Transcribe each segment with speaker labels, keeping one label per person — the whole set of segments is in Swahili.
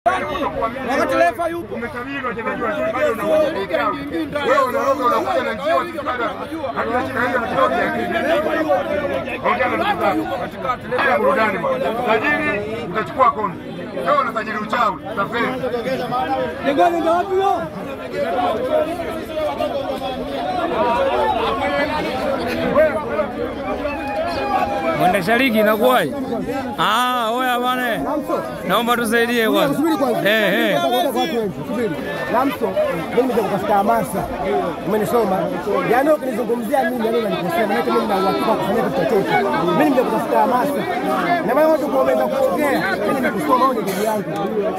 Speaker 1: Wakati refa yupo
Speaker 2: umekabili wachezaji wazuri bado unakuja. Wewe unaroga unakuja na njia bado hatuna hiyo kidogo yake. Ongea na katikati leo burudani bwana. Sajili utachukua kombe. Wewe unasajili uchawi, utafeli.
Speaker 1: Ngani ngapi leo?
Speaker 3: Mwendesha ligi inakuwaje? Oya bwana. Naomba tusaidie kwanza.
Speaker 4: Subiri. Lamso, mimi ndio kutafuta hamasa. Umenisoma? Yaani ukinizungumzia mimi yaani unanikosea. Maana mimi nina uhakika kufanya kitu chochote. Mimi ndio kutafuta hamasa. Na maana watu kuomba kuongea, mimi nikusoma au ndugu yangu.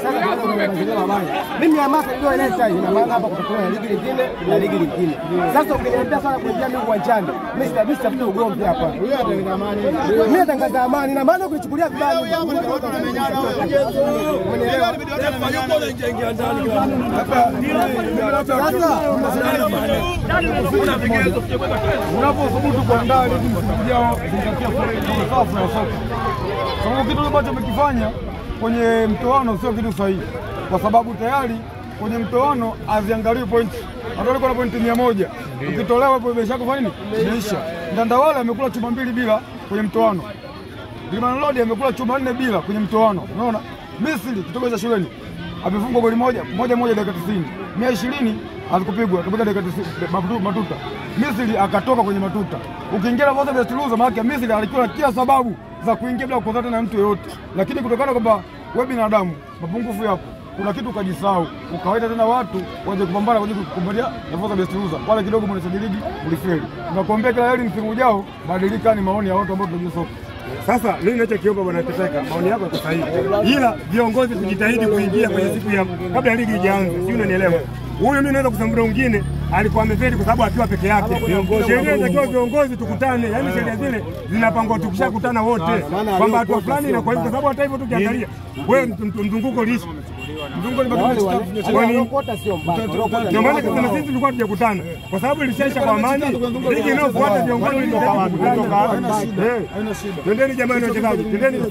Speaker 4: Sasa tunataka mazingira mabaya. Mimi hamasa ndio inaleta hii. Na maana hapa kutakuwa na ligi nyingine na ligi nyingine. Sasa ukiniambia sana kuingia mimi uwanjani, mimi sitabisa vitu ugomvi hapa. Huyo atangaza amani. Mimi natangaza amani na maana ukinichukulia vibaya
Speaker 5: unapothubutu kuandaa ligi msijao zingatia falsafa ya soka. Sababu kitu ambacho umekifanya kwenye mtoano sio kitu sahihi, kwa sababu tayari kwenye mtoano aziangalie pointi. Atakuwa na pointi 100. Ukitolewa hapo imeshakufanya nini? Imeisha. Ndandawala amekula chuma 2 bila kwenye mtoano. Gilman Lodi amekula chuma 4 bila kwenye mtoano. Unaona? Misri kutoka za shuleni amefungwa goli moja dakika 90. 120 alikupigwa kutoka dakika 90 matuta. Misri akatoka kwenye matuta. Ukiingia na Voza Besturuza maana Misri alikuwa kila sababu za kuingia bila kukutana na mtu yeyote. Lakini kutokana kwamba wewe binadamu mapungufu yapo, kuna kitu ukajisahau, ukawaita tena watu waje kupambana waje kukumbalia na Voza Besturuza. Pale kidogo mwanacheza ligi ulifeli. Tunakuombea kila heri msimu ujao, badilika, ni maoni ya watu ambao tunajua soka.
Speaker 2: Sasa mimi ninachokiomba bwana Kiteka, maoni yako yako sahihi. Ila viongozi tujitahidi kuingia kwenye siku ya kabla ya ligi ianze. Sio, unanielewa? Huyu mimi naweza kusambura mwingine alikuwa amefeli kwa sababu akiwa peke yake. Sheria inatakiwa viongozi tukutane, yaani sheria zile zinapangwa tukishakutana wote. Kwamba watu fulani na kwa hivyo, kwa sababu hata hivyo tukiangalia wewe mzunguko lishi. Mzunguko ni bado
Speaker 4: rokota sio mbaya.
Speaker 2: Ndio maana kama sisi tulikuwa tujakutana kwa sababu ilishaisha kwa amani. Ligi inayofuata viongozi ndio kama haina shida. Twendeni jamani wachezaji, twendeni.